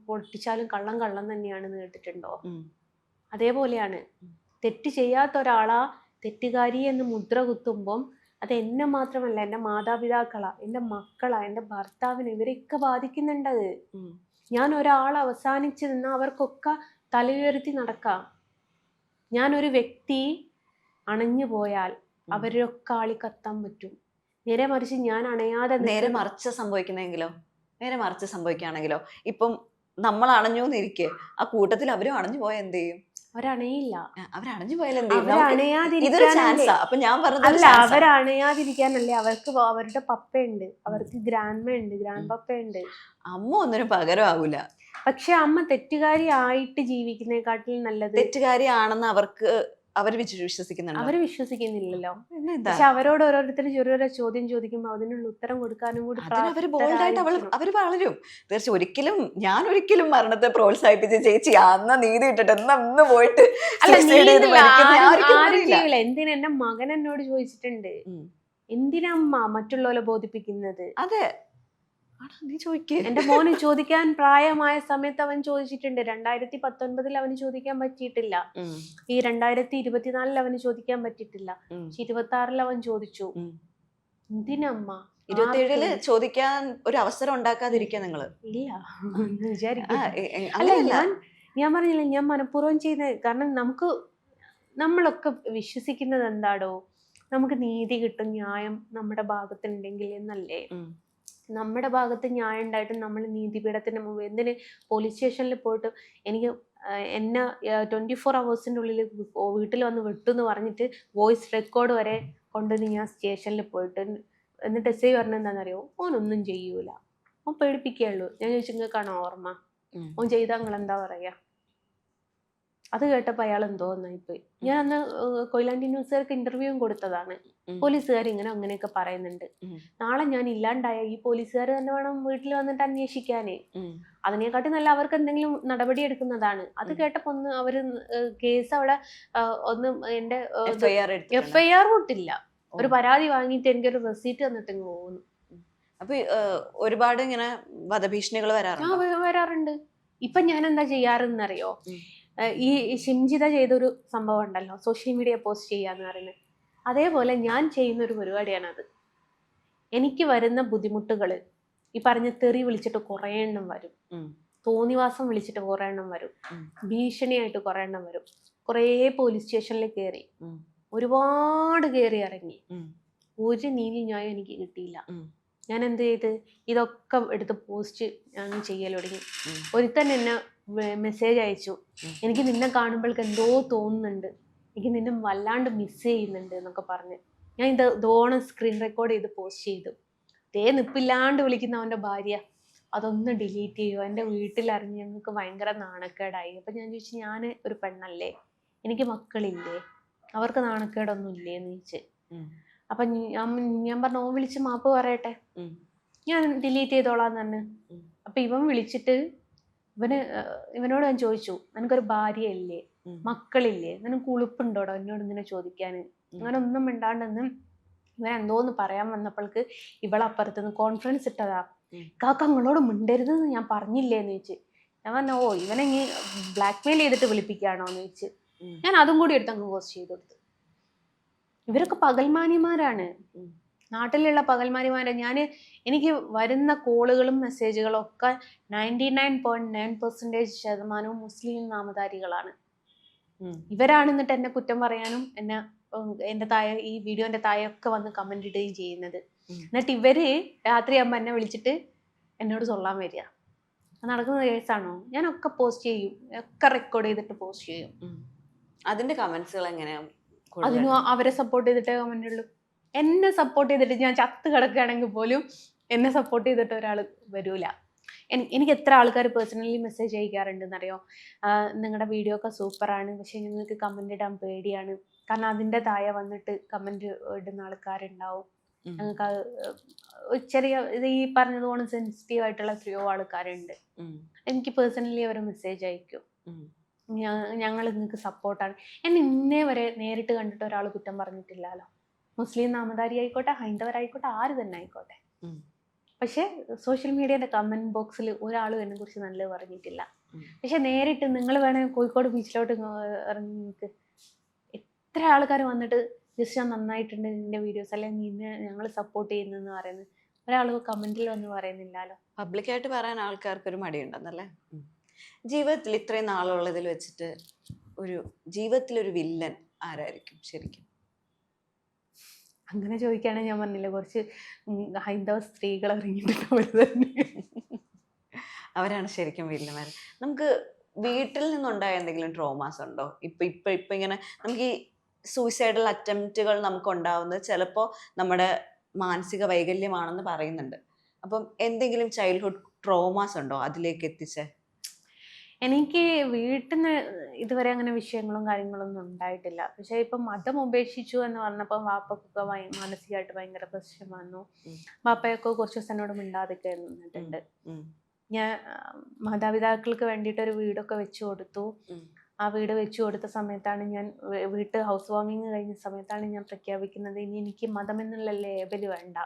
പൊട്ടിച്ചാലും കള്ളം തന്നെയാണെന്ന് കേട്ടിട്ടുണ്ടോ? അതേപോലെയാണ് തെറ്റ് ചെയ്യാത്ത ഒരാളാ തെറ്റുകാരി എന്ന് മുദ്ര കുത്തുമ്പം അത് എന്നെ മാത്രമല്ല, എൻ്റെ മാതാപിതാക്കളാ, എൻ്റെ മക്കളാ, എൻ്റെ ഭർത്താവിനെ, ഇവരെയൊക്കെ ബാധിക്കുന്നുണ്ടത്. ഞാൻ ഒരാൾ അവസാനിച്ച് നിന്നാൽ അവർക്കൊക്കെ തലയുയർത്തി നടക്കാം. ഞാനൊരു വ്യക്തി അണഞ്ഞു പോയാൽ അവരൊക്കെ ആളി കത്താൻ പറ്റും. നേരെ മറിച്ച് ഞാൻ അണയാതെ നേരെ മറിച്ച് സംഭവിക്കുന്നെങ്കിലോ, നേരെ മറിച്ച് സംഭവിക്കുകയാണെങ്കിലോ, ഇപ്പം നമ്മൾ അണഞ്ഞു എന്നിരിക്കെ ആ കൂട്ടത്തിൽ അവരും അണഞ്ഞു പോയാൽ എന്ത് ചെയ്യും? അവരണയില്ല. അവരണഞ്ഞു പോയാൽ എന്ത് ചെയ്യും? അവരണയാതിരിക്കാനല്ലേ അപ്പൊ ഞാൻ പറഞ്ഞത് അല്ല, അവരണയാതിരിക്കാനല്ലേ അവർക്ക് അവരുടെ പപ്പയുണ്ട്, അവർക്ക് ഗ്രാൻഡ്മ ഉണ്ട്, ഗ്രാൻഡ് പപ്പയുണ്ട്. അമ്മ ഒന്നിനും പകരമാവൂല. പക്ഷെ അമ്മ തെറ്റുകാരി ആയിട്ട് ജീവിക്കുന്നതിനെക്കാട്ടിലും നല്ലത്. തെറ്റുകാരി ആണെന്ന് അവർ വിശ്വസിക്കുന്നുണ്ട്. അവര് വിശ്വസിക്കുന്നില്ലല്ലോ. പക്ഷെ അവരോട് ഓരോരുത്തർ ചെറിയൊരു ചോദ്യം ചോദിക്കുമ്പോൾ അതിനുള്ള ഉത്തരം കൊടുക്കാനും കൂടി അവര് ബോൾഡായിട്ട് അവര് വളരും. തീർച്ചയായും ഞാൻ ഒരിക്കലും മരണത്തെ പ്രോത്സാഹിപ്പിച്ച് ചേച്ചി അന്ന നീതി ഇട്ടിട്ട് എന്ന് പോയിട്ട് എന്തിനാ? എന്റെ മകൻ എന്നോട് ചോദിച്ചിട്ടുണ്ട്, എന്തിനാ അമ്മ മറ്റുള്ളവരെ ബോധിപ്പിക്കുന്നത്? അതെ, നീ ചോദിക്കേ. എന്റെ മോന് ചോദിക്കാൻ പ്രായമായ സമയത്ത് അവൻ ചോദിച്ചിട്ടുണ്ട്. 2019 അവന് ചോദിക്കാൻ പറ്റിയിട്ടില്ല, ഈ 2024 അവന് ചോദിക്കാൻ പറ്റിയിട്ടില്ല, 26 അവൻ ചോദിച്ചു. എന്തിനമ്മ 27 ചോദിക്കാൻ ഒരു അവസരം ഉണ്ടാക്കാതിരിക്കുക നിങ്ങള്? ഇല്ല വിചാരിക്കും. അല്ല, ഞാൻ പറഞ്ഞില്ല, ഞാൻ മനഃപൂർവ്വം ചെയ്യുന്നത്. കാരണം നമ്മളൊക്കെ വിശ്വസിക്കുന്നത് എന്താടോ, നമുക്ക് നീതി കിട്ടും, ന്യായം നമ്മുടെ ഭാഗത്തുണ്ടെങ്കിൽ എന്നല്ലേ. നമ്മുടെ ഭാഗത്ത് ന്യായം ഉണ്ടായിട്ടും നമ്മൾ നീതിപീഠത്തിന് മുമ്പ് എന്തിന് പോലീസ് സ്റ്റേഷനിൽ പോയിട്ട് എന്നെ 24 hours-ന്റെ ഉള്ളിൽ വീട്ടിൽ വന്ന് വിട്ടു പറഞ്ഞിട്ട് വോയിസ് റെക്കോർഡ് വരെ കൊണ്ടുവന്ന് ഞാൻ സ്റ്റേഷനിൽ പോയിട്ട്, എന്നിട്ട് SI പറഞ്ഞത് എന്താണെന്നറിയോ, ഓനൊന്നും ചെയ്യൂല, ഓൻ പേടിപ്പിക്കുകയുള്ളൂ. ഞാൻ ചോദിച്ചു, നിങ്ങൾക്കാണോ ഓർമ്മ? ഓൻ ചെയ്താൽ നിങ്ങൾ എന്താ പറയാ? അത് കേട്ടപ്പോൾ അയാൾ എന്തോ ഒന്നായിപ്പോയി. ഞാൻ അന്ന് കൊയിലാണ്ടി ന്യൂസുകാർക്ക് ഇന്റർവ്യൂവും കൊടുത്തതാണ്. പോലീസുകാർ അങ്ങനെയൊക്കെ പറയുന്നുണ്ട്. നാളെ ഞാൻ ഇല്ലാണ്ടായ ഈ പോലീസുകാർ തന്നെ വേണം വീട്ടിൽ വന്നിട്ട് അന്വേഷിക്കാനേ. അതിനെക്കാട്ടി നല്ല അവർക്ക് എന്തെങ്കിലും നടപടി എടുക്കുന്നതാണ്. അത് കേട്ടപ്പോ അവര് കേസ് അവിടെ എന്റെ FIR വിട്ടില്ല, ഒരു പരാതി വാങ്ങിയിട്ട് എനിക്കൊരു റെസീറ്റ് തന്നിട്ട് പോകുന്നു. അപ്പൊ ഒരുപാട് ഇങ്ങനെ വധഭീഷണികൾ വരാറുണ്ട്. ഇപ്പൊ ഞാൻ എന്താ ചെയ്യാറെന്നറിയോ, ഈ ഷിംജിത ചെയ്തൊരു സംഭവം ഉണ്ടല്ലോ, സോഷ്യൽ മീഡിയ പോസ്റ്റ് ചെയ്യാന്ന് പറയുന്നത്, അതേപോലെ ഞാൻ ചെയ്യുന്നൊരു പരിപാടിയാണത്. എനിക്ക് വരുന്ന ബുദ്ധിമുട്ടുകൾ ഈ പറഞ്ഞ തെറി വിളിച്ചിട്ട് കുറേ എണ്ണം വരും, തോന്നിവാസം വിളിച്ചിട്ട് കുറേ എണ്ണം വരും, ഭീഷണിയായിട്ട് കുറേ എണ്ണം വരും. കുറേ പോലീസ് സ്റ്റേഷനിൽ കയറി, ഒരുപാട് കയറി ഇറങ്ങി, ഒരു നീതി ന്യായം എനിക്ക് കിട്ടിയില്ല. ഞാൻ എന്ത് ചെയ്ത് ഇതൊക്കെ എടുത്ത് പോസ്റ്റ് ഞാൻ ചെയ്യൽ തുടങ്ങി. ഒരുത്തൻ എന്നെ മെസ്സേജ് അയച്ചു, എനിക്ക് നിന്നെ കാണുമ്പോഴേക്ക് എന്തോ തോന്നുന്നുണ്ട്, എനിക്ക് നിന്നെ വല്ലാണ്ട് മിസ് ചെയ്യുന്നുണ്ട് എന്നൊക്കെ പറഞ്ഞ്. ഞാൻ ഇതോണം സ്ക്രീൻ റെക്കോർഡ് ചെയ്ത് പോസ്റ്റ് ചെയ്തു. നിപ്പില്ലാണ്ട് വിളിക്കുന്ന അവൻ്റെ ഭാര്യ, അതൊന്ന് ഡിലീറ്റ് ചെയ്യുമോ, എൻ്റെ വീട്ടിലറിഞ്ഞ് ഞങ്ങൾക്ക് ഭയങ്കര നാണക്കേടായി. അപ്പം ഞാൻ ചോദിച്ചു, ഞാൻ ഒരു പെണ്ണല്ലേ, എനിക്ക് മക്കളില്ലേ, അവർക്ക് നാണക്കേടൊന്നും ഇല്ലേ എന്ന് ചോദിച്ച്. അപ്പം ഞാൻ പറഞ്ഞു, ഓൻ വിളിച്ച് മാപ്പ് പറയട്ടെ, ഞാൻ ഡിലീറ്റ് ചെയ്തോളാന്ന് തന്നെ. അപ്പം ഇവൻ വിളിച്ചിട്ട് ഇവനോട് ഞാൻ ചോദിച്ചു, നിനക്കൊരു ഭാര്യയല്ലേ, മക്കളില്ലേ, നിനക്ക് ഉളുപ്പുണ്ടോടോ എന്നോട് ഇങ്ങനെ ചോദിക്കാൻ? അങ്ങനെ ഒന്നും മിണ്ടാണ്ടെന്ന് ഇവൻ എന്തോന്ന് പറയാൻ വന്നപ്പോൾക്ക് ഇവളപ്പുറത്തുനിന്ന് കോൺഫറൻസ് ഇട്ടതാ, കാക്ക നിങ്ങളോട് മിണ്ടരുതെന്ന് ഞാൻ പറഞ്ഞില്ലേന്ന് ചോദിച്ചു. ഞാൻ പറഞ്ഞു, ഓ ഇവനെങ്ങി ബ്ലാക്ക് മെയിൽ ചെയ്തിട്ട് വിളിപ്പിക്കുകയാണോ എന്ന് ചോദിച്ചു. ഞാൻ അതും കൂടി എടുത്ത് അങ്ങ് പോസ്റ്റ് ചെയ്ത് കൊടുത്തു. ഇവരൊക്കെ പകൽമാനിമാരാണ്, നാട്ടിലുള്ള പകൽമാനിമാരെ. എനിക്ക് വരുന്ന കോളുകളും മെസ്സേജുകളും ഒക്കെ 99.9% മുസ്ലിം നാമധാരികളാണ്. ഇവരാണ് എന്നിട്ട് എന്നെ കുറ്റം പറയാനും എൻ്റെ താഴെ ഈ വീഡിയോന്റെ താഴെയൊക്കെ വന്ന് കമന്റ് ഇടുകയും ചെയ്യുന്നത്. എന്നിട്ട് ഇവര് രാത്രിയാകുമ്പോൾ എന്നെ വിളിച്ചിട്ട് എന്നോട് ചൊല്ലാൻ വരിക. നടക്കുന്ന കേസാണോ? ഞാനൊക്കെ പോസ്റ്റ് ചെയ്യും, ഒക്കെ റെക്കോർഡ് ചെയ്തിട്ട് പോസ്റ്റ് ചെയ്യും. അതിന്റെ കമന്റ്സുകൾ എങ്ങനെയാ? അതിനും അവരെ സപ്പോർട്ട് ചെയ്തിട്ടേ കമന്റ് ഉള്ളൂ. എന്നെ സപ്പോർട്ട് ചെയ്തിട്ട് ഞാൻ ചത്ത് കിടക്കുകയാണെങ്കിൽ പോലും എന്നെ സപ്പോർട്ട് ചെയ്തിട്ട് ഒരാൾ വരൂല. എനിക്ക് എത്ര ആൾക്കാർ പേഴ്സണലി മെസ്സേജ് അയക്കാറുണ്ടെന്നറിയോ, നിങ്ങളുടെ വീഡിയോ ഒക്കെ സൂപ്പറാണ്, പക്ഷെ നിങ്ങൾക്ക് കമന്റ് ഇടാൻ പേടിയാണ്, കാരണം അതിൻ്റെ താഴെ വന്നിട്ട് കമന്റ് ഇടുന്ന ആൾക്കാരുണ്ടാവും, ഞങ്ങൾക്ക് ചെറിയ ഇത് ഈ പറഞ്ഞതുപോലെ സെൻസിറ്റീവ് ആയിട്ടുള്ള എത്രയോ ആൾക്കാരുണ്ട്. എനിക്ക് പേഴ്സണലി അവർ മെസ്സേജ് അയക്കും, ഞങ്ങൾ നിങ്ങൾക്ക് സപ്പോർട്ടാണ്. ഇന്നേ വരെ നേരിട്ട് കണ്ടിട്ട് ഒരാൾ കുറ്റം പറഞ്ഞിട്ടില്ലല്ലോ, മുസ്ലിം നാമധാരി ആയിക്കോട്ടെ, ഹൈന്ദവരായിക്കോട്ടെ, ആര് തന്നെ ആയിക്കോട്ടെ. പക്ഷെ സോഷ്യൽ മീഡിയയുടെ കമന്റ് ബോക്സിൽ ഒരാളും എന്നെ കുറിച്ച് നല്ലത് പറഞ്ഞിട്ടില്ല. പക്ഷെ നേരിട്ട് നിങ്ങൾ വേണമെങ്കിൽ കോഴിക്കോട് ബീച്ചിലോട്ട് ഇറങ്ങി, എത്ര ആൾക്കാർ വന്നിട്ട് ജസ്റ്റ് നന്നായിട്ടുണ്ട് നിന്റെ വീഡിയോസ്, അല്ലെങ്കിൽ നിന്നെ ഞങ്ങൾ സപ്പോർട്ട് ചെയ്യുന്നെന്ന് പറയുന്നത് ഒരാൾ കമന്റിൽ വന്ന് പറയുന്നില്ലല്ലോ. പബ്ലിക്കായിട്ട് പറയാൻ ആൾക്കാർക്ക് ഒരു മടിയുണ്ടെന്നല്ലേ. ജീവിതത്തിൽ ഇത്രയും നാളുള്ളതിൽ വെച്ചിട്ട് ജീവിതത്തിലൊരു വില്ലൻ ആരായിരിക്കും ശരിക്കും? അങ്ങനെ ചോദിക്കുകയാണെങ്കിൽ ഞാൻ പറഞ്ഞില്ല, കുറച്ച് ഹൈന്ദവ സ്ത്രീകൾ ഇറങ്ങിയിട്ട് അവർ തന്നെ. അവരാണ് ശരിക്കും വില്ലന്മാർ. നമുക്ക് വീട്ടിൽ നിന്നുണ്ടായ എന്തെങ്കിലും ട്രോമാസ് ഉണ്ടോ? ഇപ്പൊ ഇങ്ങനെ നമുക്ക് ഈ സൂയിസൈഡൽ അറ്റംപ്റ്റുകൾ നമുക്ക് ഉണ്ടാവുന്നത് ചിലപ്പോൾ നമ്മുടെ മാനസിക വൈകല്യമാണെന്ന് പറയുന്നുണ്ട്. അപ്പം എന്തെങ്കിലും ചൈൽഡ്ഹുഡ് ട്രോമാസ് ഉണ്ടോ അതിലേക്ക് എത്തിച്ചേ? എനിക്ക് വീട്ടിൽ നിന്ന് ഇതുവരെ അങ്ങനെ വിഷയങ്ങളും കാര്യങ്ങളൊന്നും ഉണ്ടായിട്ടില്ല. പക്ഷെ ഇപ്പം മതം ഉപേക്ഷിച്ചു എന്ന് പറഞ്ഞപ്പോൾ വാപ്പക്കൊക്കെ മാനസികമായിട്ട് ഭയങ്കര പ്രശ്നം വന്നു. വാപ്പയൊക്കെ കുറച്ച് ദിവസം എന്നോട് മിണ്ടാതൊക്കെ നിന്നിട്ടുണ്ട്. ഞാൻ മാതാപിതാക്കൾക്ക് വേണ്ടിയിട്ട് ഒരു വീടൊക്കെ വെച്ചു കൊടുത്തു. ആ വീട് വെച്ചു കൊടുത്ത സമയത്താണ് ഞാൻ വീട്ട് ഹൗസ് വാമിങ് കഴിഞ്ഞ സമയത്താണ് ഞാൻ പ്രഖ്യാപിക്കുന്നത്, ഇനി എനിക്ക് മതം എന്നുള്ള ലേബല് വേണ്ട,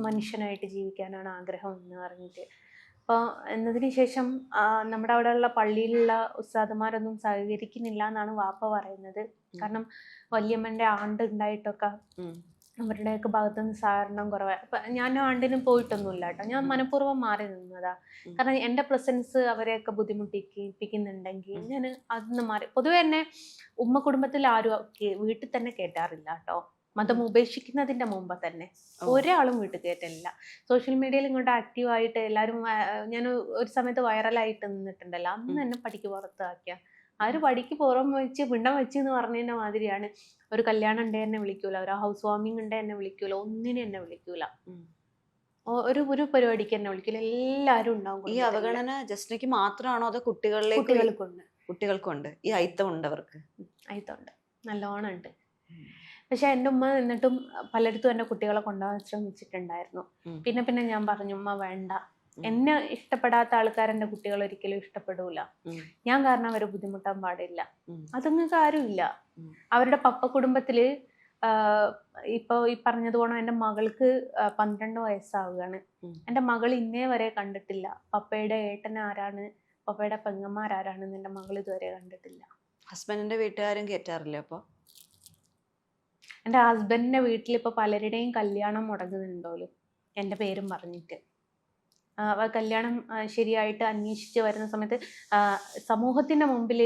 മനുഷ്യനായിട്ട് ജീവിക്കാനാണ് ആഗ്രഹം എന്ന് പറഞ്ഞിട്ട്. അപ്പോൾ എന്നതിന് ശേഷം നമ്മുടെ അവിടെയുള്ള പള്ളിയിലുള്ള ഉസ്താദുമാരൊന്നും സഹകരിക്കുന്നില്ല എന്നാണ് വാപ്പ പറയുന്നത്. കാരണം വല്യമ്മൻ്റെ ആണ്ട് ഉണ്ടായിട്ടൊക്കെ അവരുടെയൊക്കെ ഭാഗത്തുനിന്ന് സഹകരണം കുറവാണ്. അപ്പം ഞാൻ ആണ്ടിനും പോയിട്ടൊന്നുമില്ല കേട്ടോ, ഞാൻ മനഃപൂർവ്വം മാറി നിന്നതാ. കാരണം എൻ്റെ പ്രസൻസ് അവരെയൊക്കെ ബുദ്ധിമുട്ടിപ്പിക്കുന്നുണ്ടെങ്കിൽ ഞാൻ അതിന്ന് മാറി. പൊതുവെ എന്നെ ഉമ്മ കുടുംബത്തിൽ ആരും വീട്ടിൽ തന്നെ കേട്ടാറില്ല കേട്ടോ. മതം ഉപേക്ഷിക്കുന്നതിൻ്റെ മുമ്പ് തന്നെ ഒരാളും വീട്ടിൽ കയറ്റില്ല. സോഷ്യൽ മീഡിയയിൽ ഇങ്ങോട്ട് ആക്റ്റീവായിട്ട് എല്ലാവരും, ഞാൻ ഒരു സമയത്ത് വൈറലായിട്ട് നിന്നിട്ടുണ്ടല്ലോ, അന്ന് എന്നെ പടിക്ക് പുറത്താക്കിയ ആര് പടിക്ക് പുറം വെച്ച് പിണ്ടം വെച്ച് എന്ന് പറഞ്ഞതിൻ്റെ മാതിരിയാണ്. ഒരു കല്യാണം ഉണ്ടേ എന്നെ വിളിക്കൂല, ഒരു ഹൗസ് വാമിങ് ഉണ്ടേ എന്നെ വിളിക്കൂല, ഒന്നിനും എന്നെ വിളിക്കൂല, ഒരു പരിപാടിക്ക് എന്നെ വിളിക്കില്ല. എല്ലാവരും ഉണ്ടാവും. ഈ അവഗണന ജസ്റ്റിക്ക് മാത്രമാണോ അതോ കുട്ടികൾക്കുണ്ട്? ഈ അയിത്തം ഉണ്ട്, അവർക്ക് അയിത്തമുണ്ട്, നല്ലോണം ഉണ്ട്. പക്ഷെ എൻ്റെ ഉമ്മ എന്നിട്ടും പലയിടത്തും എൻ്റെ കുട്ടികളെ കൊണ്ടുപോകാൻ ശ്രമിച്ചിട്ടുണ്ടായിരുന്നു. പിന്നെ ഞാൻ പറഞ്ഞു, ഉമ്മ വേണ്ട, എന്നെ ഇഷ്ടപ്പെടാത്ത ആൾക്കാർ എൻ്റെ കുട്ടികൾ ഒരിക്കലും ഇഷ്ടപ്പെടൂല, ഞാൻ കാരണം അവരെ ബുദ്ധിമുട്ടാൻ പാടില്ല. അതൊന്നും കാര്യമില്ല. അവരുടെ പപ്പ കുടുംബത്തില് ഇപ്പൊ ഈ പറഞ്ഞതുപോലെ എൻ്റെ മകൾക്ക് 12 വയസ്സാവുകയാണ്. എൻ്റെ മകൾ ഇന്നേ വരെ കണ്ടിട്ടില്ല പപ്പയുടെ ഏട്ടൻ ആരാണ്, പപ്പയുടെ പെങ്ങന്മാരാരാണെന്ന് എൻ്റെ മകൾ ഇതുവരെ കണ്ടിട്ടില്ല. ഹസ്ബൻഡിന്റെ വീട്ടുകാരും കേറ്റാറില്ല? അപ്പോൾ എൻ്റെ ഹസ്ബൻഡിൻ്റെ വീട്ടിൽ ഇപ്പോൾ പലരുടെയും കല്യാണം മുടങ്ങുന്നുണ്ടോലും എൻ്റെ പേരും പറഞ്ഞിട്ട്. കല്യാണം ശരിയായിട്ട് അന്വേഷിച്ച് വരുന്ന സമയത്ത് സമൂഹത്തിൻ്റെ മുമ്പിൽ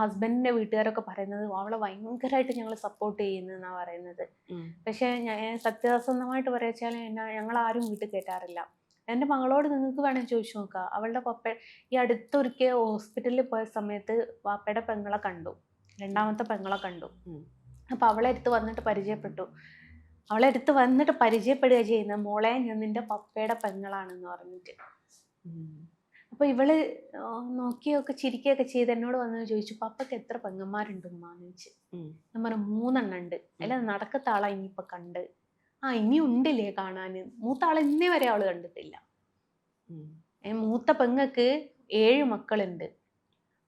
ഹസ്ബൻഡിൻ്റെ വീട്ടുകാരൊക്കെ പറയുന്നത് അവളെ ഭയങ്കരമായിട്ട് ഞങ്ങൾ സപ്പോർട്ട് ചെയ്യുന്നതെന്നാണ് പറയുന്നത്. പക്ഷേ ഞാൻ സത്യസന്ധമായിട്ട് പറയാച്ചാൽ ഞങ്ങളാരും വീട്ടിൽ കയറ്റാറില്ല. എൻ്റെ മകളോട് നിങ്ങൾക്ക് വേണമെങ്കിൽ ചോദിച്ചു നോക്കുക. അവളുടെ പപ്പ ഈ അടുത്തൊരിക്കൽ ഹോസ്പിറ്റലിൽ പോയ സമയത്ത് വാപ്പയുടെ പെങ്ങളെ കണ്ടു, രണ്ടാമത്തെ പെങ്ങളെ കണ്ടു. അപ്പോൾ അവളെ അടുത്ത് വന്നിട്ട് പരിചയപ്പെടുക ചെയ്യുന്ന, മോളെ ഞാൻ നിന്റെ പപ്പയുടെ പെങ്ങളാണെന്ന് പറഞ്ഞിട്ട്. അപ്പോൾ ഇവള് നോക്കിയൊക്കെ ചിരിക്കുകയൊക്കെ ചെയ്ത് എന്നോട് വന്ന് ചോദിച്ചു, പപ്പക്ക് എത്ര പെങ്ങന്മാരുണ്ട് ഉമ്മാന്ന് ചോദിച്ചു. ഞാൻ പറഞ്ഞു 3 എണ്ണം ഉണ്ട്, അല്ല നടക്കത്ത ആളാ ഇനിയിപ്പൊ കണ്ട്. ഇനി ഉണ്ടില്ലേ കാണാന്? മൂത്ത ആളെ ഇന്നേ വരെ അവള് കണ്ടിട്ടില്ല. മൂത്ത പെങ്ങക്ക് 7 മക്കളുണ്ട്.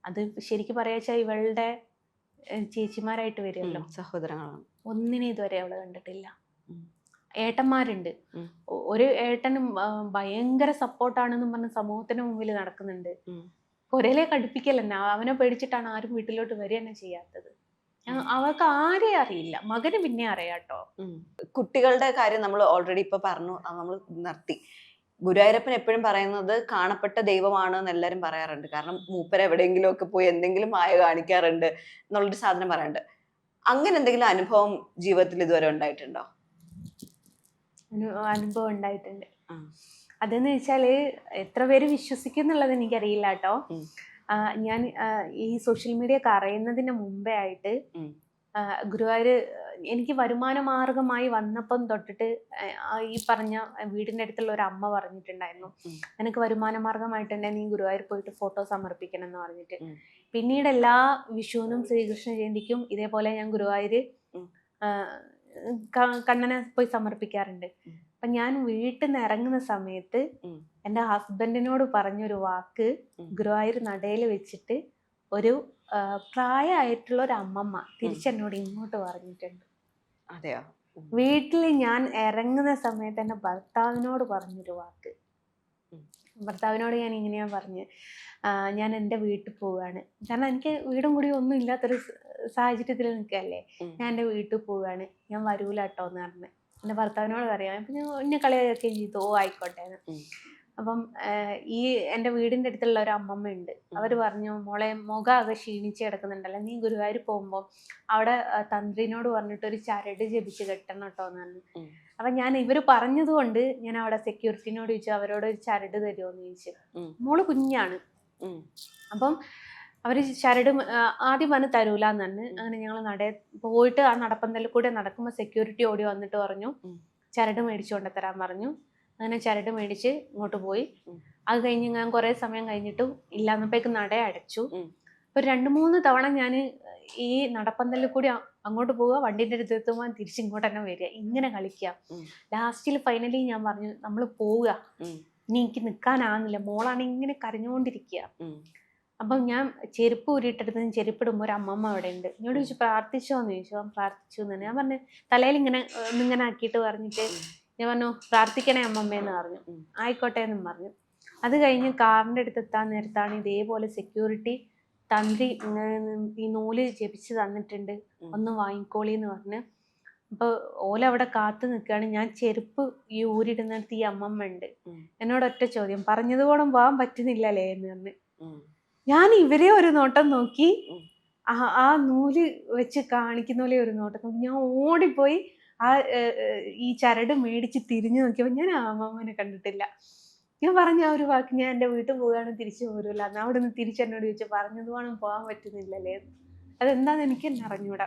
അത് ശരിക്കും പറയാച്ചാ ഇവളുടെ ചേച്ചിമാരായിട്ട് വരുമല്ലോ, സഹോദരങ്ങളാണ്. ഒന്നിനെ ഇതുവരെ അവള് കണ്ടിട്ടില്ല. ഏട്ടന്മാരുണ്ട്. ഒരു ഏട്ടനും ഭയങ്കര സപ്പോർട്ടാണെന്നും പറഞ്ഞ് സമൂഹത്തിന് മുമ്പിൽ നടക്കുന്നുണ്ട്. ഒരേലേക്ക് അടുപ്പിക്കലെന്നെ, അവനെ പേടിച്ചിട്ടാണ് ആരും വീട്ടിലോട്ട് വരിക തന്നെ ചെയ്യാത്തത്. അവർക്ക് ആരെയും അറിയില്ല, മകന് പിന്നെ അറിയാട്ടോ. കുട്ടികളുടെ കാര്യം നമ്മൾ ഓൾറെഡി ഇപ്പൊ പറഞ്ഞു, നമ്മൾ നിർത്തി. ഗുരുവായൂരപ്പൻ എപ്പോഴും പറയുന്നത് കാണപ്പെട്ട ദൈവമാണ് എന്ന് എല്ലാവരും പറയാറുണ്ട്. കാരണം മൂപ്പര് എവിടെയെങ്കിലും ഒക്കെ പോയി എന്തെങ്കിലും മായ കാണിക്കാറുണ്ട് എന്നുള്ളൊരു സാധനം പറയാറുണ്ട്. അങ്ങനെ എന്തെങ്കിലും അനുഭവം ജീവിതത്തിൽ ഇതുവരെ ഉണ്ടായിട്ടുണ്ടോ? അനുഭവം ഉണ്ടായിട്ടുണ്ട്. അതെന്ന് വെച്ചാല് എത്ര പേര് വിശ്വസിക്കുന്നുള്ളത് എനിക്കറിയില്ല കേട്ടോ. ഞാൻ ഈ സോഷ്യൽ മീഡിയ അറിയുന്നതിന് മുമ്പേ ആയിട്ട് ഗുരുവായൂർ എനിക്ക് വരുമാന മാർഗമായി വന്നപ്പം തൊട്ടിട്ട് ഈ പറഞ്ഞ വീടിൻ്റെ അടുത്തുള്ള ഒരു അമ്മ പറഞ്ഞിട്ടുണ്ടായിരുന്നു, എനിക്ക് വരുമാന മാർഗമായിട്ടുണ്ടെങ്കിൽ നീ ഗുരുവായൂർ പോയിട്ട് ഫോട്ടോ സമർപ്പിക്കണം എന്ന് പറഞ്ഞിട്ട്. പിന്നീട് എല്ലാ വിഷുവിനും ശ്രീകൃഷ്ണ ജയന്തിക്കും ഇതേപോലെ ഞാൻ ഗുരുവായൂർ കണ്ണനെ പോയി സമർപ്പിക്കാറുണ്ട്. അപ്പൊ ഞാൻ വീട്ടിൽ നിന്ന് ഇറങ്ങുന്ന സമയത്ത് എൻ്റെ ഹസ്ബൻഡിനോട് പറഞ്ഞൊരു വാക്ക് ഗുരുവായൂർ നടയിൽ വെച്ചിട്ട് ഒരു പ്രായമായിട്ടുള്ള ഒരു അമ്മമ്മ തിരിച്ചെന്നോട് ഇങ്ങോട്ട് പറഞ്ഞിട്ടുണ്ട്. അതെയോ? വീട്ടിൽ ഞാൻ ഇറങ്ങുന്ന സമയത്ത് എൻ്റെ ഭർത്താവിനോട് പറഞ്ഞൊരു വാക്ക്. ഭർത്താവിനോട് ഞാൻ ഇങ്ങനെയാ പറഞ്ഞ്, ഞാൻ എൻ്റെ വീട്ടിൽ പോവുകയാണ്. കാരണം എനിക്ക് വീടും കൂടി ഒന്നും ഇല്ലാത്തൊരു സാഹചര്യത്തിൽ നിൽക്കുകയല്ലേ. ഞാൻ എൻ്റെ വീട്ടിൽ പോവുകയാണ്, ഞാൻ വരൂല കേട്ടോ എന്ന് പറഞ്ഞ് എൻ്റെ ഭർത്താവിനോട് പറയാം. അപ്പം ഞാൻ എന്നെ കളിയാക്കുകയും ചെയ്തു, ഓ ആയിക്കോട്ടെ എന്ന്. അപ്പം ഈ എൻ്റെ വീടിൻ്റെ അടുത്തുള്ള ഒരു അമ്മമ്മ ഉണ്ട്. അവർ പറഞ്ഞു, മോളെ മുഖമൊക്കെ ക്ഷീണിച്ച് കിടക്കുന്നുണ്ടല്ലോ, നീ ഗുരുവായൂർ പോകുമ്പോൾ അവിടെ തന്ത്രിനോട് പറഞ്ഞിട്ട് ഒരു ചരട് ജപിച്ച് കെട്ടണം കേട്ടോ എന്ന് പറഞ്ഞു. അപ്പം ഞാൻ ഇവർ പറഞ്ഞതുകൊണ്ട് ഞാൻ അവിടെ സെക്യൂരിറ്റിനോട് ചോദിച്ചു, അവരോട് ഒരു ചരട് തരുമോ എന്ന് ചോദിച്ചു. മോള് കുഞ്ഞാണ്. അപ്പം അവർ ചരട് ആദ്യം വന്ന് തരൂല എന്ന് പറഞ്ഞു. അങ്ങനെ ഞങ്ങൾ പോയിട്ട് ആ നടപ്പന്തലിൽ കൂടെ നടക്കുമ്പോൾ സെക്യൂരിറ്റി ഓടി വന്നിട്ട് പറഞ്ഞു ചരട് മേടിച്ചു കൊണ്ട് തരാൻ പറഞ്ഞു. അങ്ങനെ ചരട് മേടിച്ച് ഇങ്ങോട്ട് പോയി. അത് കഴിഞ്ഞ് ഞാൻ കുറേ സമയം കഴിഞ്ഞിട്ടും ഇല്ലാന്നപ്പോഴേക്ക് നട അടച്ചു. ഒരു 2-3 തവണ ഞാൻ ഈ നടപ്പന്തലിൽ കൂടി അങ്ങോട്ട് പോവുക, വണ്ടിൻ്റെ അടുത്ത് എത്തുമ്പോൾ തിരിച്ചിങ്ങോട്ട് തന്നെ വരിക, ഇങ്ങനെ കളിക്കുക. ലാസ്റ്റിൽ ഫൈനലി ഞാൻ പറഞ്ഞു നമ്മൾ പോവുക, ഇനി എനിക്ക് നിൽക്കാനാകുന്നില്ല, മോളാണ് ഇങ്ങനെ കരഞ്ഞുകൊണ്ടിരിക്കുക. അപ്പം ഞാൻ ചെരുപ്പ് ഊരിയിട്ടെടുത്ത് ചെരുപ്പിടുമ്പോൾ ഒരു അമ്മമ്മ അവിടെ ഉണ്ട്. എന്നോട് ചോദിച്ചു പ്രാർത്ഥിച്ചോന്ന് ചോദിച്ചു. അവൻ പ്രാർത്ഥിച്ചു എന്ന്. ഞാൻ പറഞ്ഞു തലയിൽ ഇങ്ങനെ ആക്കിയിട്ട് പറഞ്ഞിട്ട് ഞാൻ പറഞ്ഞു പ്രാർത്ഥിക്കണേ അമ്മമ്മേന്ന് പറഞ്ഞു. ആയിക്കോട്ടെ എന്നും പറഞ്ഞു. അത് കഴിഞ്ഞ് കാറിൻ്റെ അടുത്ത് എത്താൻ നേരത്താണ് ഇതേപോലെ സെക്യൂരിറ്റി തന്ത്രി ഈ നൂല് ജപിച്ച് തന്നിട്ടുണ്ട്, ഒന്ന് വാങ്ങിക്കോളി എന്ന് പറഞ്ഞ്. അപ്പോൾ ഓല അവിടെ കാത്തു നിൽക്കുകയാണ്. ഞാൻ ചെരുപ്പ് ഈ ഊരിടുന്നിടത്ത് ഈ അമ്മമ്മ ഉണ്ട്. എന്നോട് ഒറ്റ ചോദ്യം, പറഞ്ഞതുകൂടെ പോകാൻ പറ്റുന്നില്ലല്ലേ എന്ന് പറഞ്ഞ്. ഞാൻ ഇവരെ ഒരു നോട്ടം നോക്കി, ആ നൂല് വെച്ച് കാണിക്കുന്ന പോലെ ഒരു നോട്ടം നോക്കി. ഞാൻ ഓടിപ്പോയി ഈ ചരട് മേടിച്ച് തിരിഞ്ഞു നോക്കിയപ്പോൾ ഞാൻ ആ അമ്മമ്മനെ കണ്ടിട്ടില്ല. ഞാൻ പറഞ്ഞ ആ ഒരു വാക്ക്, ഞാൻ എൻ്റെ വീട്ടിൽ പോവുകയാണ്, തിരിച്ചു പോരൂല. അന്ന് അവിടെ നിന്ന് തിരിച്ചെന്നോട് ചോദിച്ചു പറഞ്ഞത് വേണം പോകാൻ പറ്റുന്നില്ലല്ലേ. അതെന്താന്ന് എനിക്ക് തന്നെ അറിഞ്ഞൂടാ.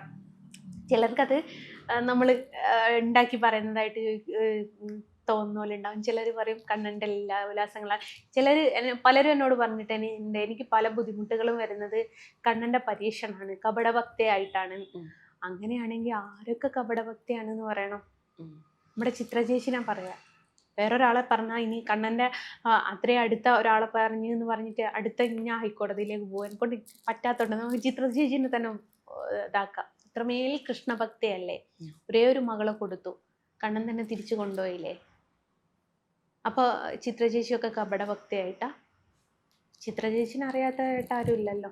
ചിലർക്കത് നമ്മൾ ഉണ്ടാക്കി പറയുന്നതായിട്ട് തോന്നുന്ന പോലെ ഉണ്ടാവും. ചിലർ പറയും കണ്ണൻ്റെ എല്ലാ വിലാസങ്ങളാണ്. പലരും എന്നോട് പറഞ്ഞിട്ട് എനിക്ക് പല ബുദ്ധിമുട്ടുകളും വരുന്നത് കണ്ണൻ്റെ പരീക്ഷണമാണ്, കപടഭക്തിയായിട്ടാണ്. അങ്ങനെയാണെങ്കിൽ ആരൊക്കെ കപടഭക്തിയാണെന്ന് പറയണം? നമ്മുടെ ചിത്രചേച്ചി ഞാൻ പറയാം. വേറൊരാളെ പറഞ്ഞാൽ ഇനി കണ്ണൻ്റെ അത്രയും അടുത്ത ഒരാളെ പറഞ്ഞു എന്ന് പറഞ്ഞിട്ട് അടുത്ത ഞാൻ ഹൈക്കോടതിയിലേക്ക് പോകാൻ കൊണ്ട് പറ്റാത്തതുകൊണ്ട് നമുക്ക് ചിത്രചേച്ചിനെ തന്നെ ഇതാക്കാം. അത്രമേൽ കൃഷ്ണഭക്തിയല്ലേ. ഒരേ ഒരു മകളെ കൊടുത്തു, കണ്ണൻ തന്നെ തിരിച്ചു കൊണ്ടുപോയില്ലേ. അപ്പോൾ ചിത്രചേച്ചിയൊക്കെ കപടഭക്തിയായിട്ടാ? ചിത്രചേച്ചിനെ അറിയാത്തതായിട്ട് ആരും ഇല്ലല്ലോ.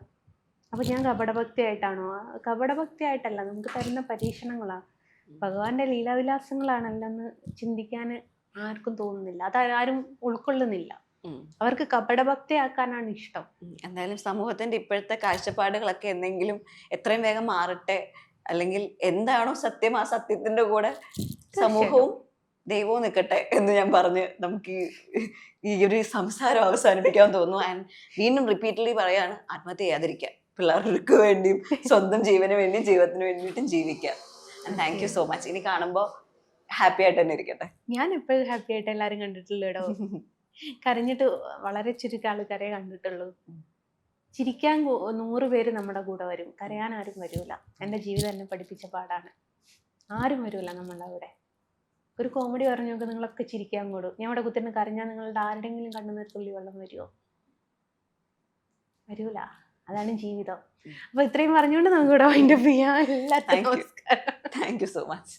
അപ്പോൾ ഞാൻ കപടഭക്തിയായിട്ടാണോ? കപടഭക്തിയായിട്ടല്ല, നമുക്ക് തരുന്ന പരീക്ഷണങ്ങളാണ്, ഭഗവാന്റെ ലീലാവിലാസങ്ങളാണല്ലെന്ന് ചിന്തിക്കാൻ ആർക്കും തോന്നുന്നില്ല. അതാരും ഉൾക്കൊള്ളുന്നില്ല. അവർക്ക് കപടഭക്തിയാക്കാനാണ് ഇഷ്ടം. എന്തായാലും സമൂഹത്തിന്റെ ഇപ്പോഴത്തെ കാഴ്ചപ്പാടുകളൊക്കെ എന്തെങ്കിലും എത്രയും വേഗം മാറട്ടെ. അല്ലെങ്കിൽ എന്താണോ സത്യം ആ സത്യത്തിന്റെ കൂടെ സമൂഹവും ദൈവവും നിൽക്കട്ടെ എന്ന് ഞാൻ പറഞ്ഞ് നമുക്ക് ഈ ഒരു സംസാരം അവസാനിപ്പിക്കാൻ തോന്നുന്നു. ആൻഡ് വീണ്ടും റിപ്പീറ്റ്ലി പറയാണ്, ആത്മഹത്യ ചെയ്യാതിരിക്കുക, പിള്ളേർക്ക് വേണ്ടിയും സ്വന്തം ജീവന് വേണ്ടിയും ജീവിതത്തിന് വേണ്ടിയിട്ടും ജീവിക്കുക. And thank you so much. ഇനി കാണുമ്പോൾ ഹാപ്പി ആയിട്ട് തന്നെ ഇരിക്കട്ടെ. ഞാൻ എപ്പോഴും ഹാപ്പി ആയിട്ട് എല്ലാവരും കണ്ടിട്ടുള്ളൂ. കരഞ്ഞിട്ട് വളരെ ചുരുക്കം ആൾക്കാരെ കണ്ടിട്ടുള്ളൂ. ചിരിക്കാൻ 100 പേര് നമ്മുടെ കൂടെ വരും, കരയാൻ ആരും വരൂല. എൻ്റെ ജീവിതം എന്നെ പഠിപ്പിച്ച പാടാണ്. ആരും വരൂല നമ്മളുടെ അവിടെ. ഒരു കോമഡി പറഞ്ഞു നോക്ക്, നിങ്ങളൊക്കെ ചിരിക്കാൻ കൂടും. ഞാൻ അവിടെ കുത്തിന്ന് കരഞ്ഞാൽ നിങ്ങളുടെ ആരുടെങ്കിലും കണ്ണുനീർ തുള്ളി വെള്ളം വരുമോ? വരൂല. അതാണ് ജീവിതം. അപ്പൊ ഇത്രയും പറഞ്ഞുകൊണ്ട് നമുക്ക് ഇവിടെ വൈൻഡപ്പ് ചെയ്യാം. എല്ലാവർക്കും നമസ്കാരം. Thank you so much.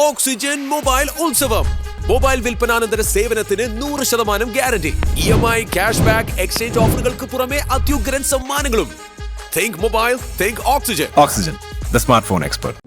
Oxygen mobile ഉത്സവം. മൊബൈൽ വിൽപ്പനാനന്തര സേവനത്തിന് 100% guarantee. EMI, cash back, exchange ഓഫറുകൾക്ക് പുറമെ അത്യുഗ്രൻ സമ്മാനങ്ങളും. Think mobile, think Oxygen. Oxygen, the smartphone expert.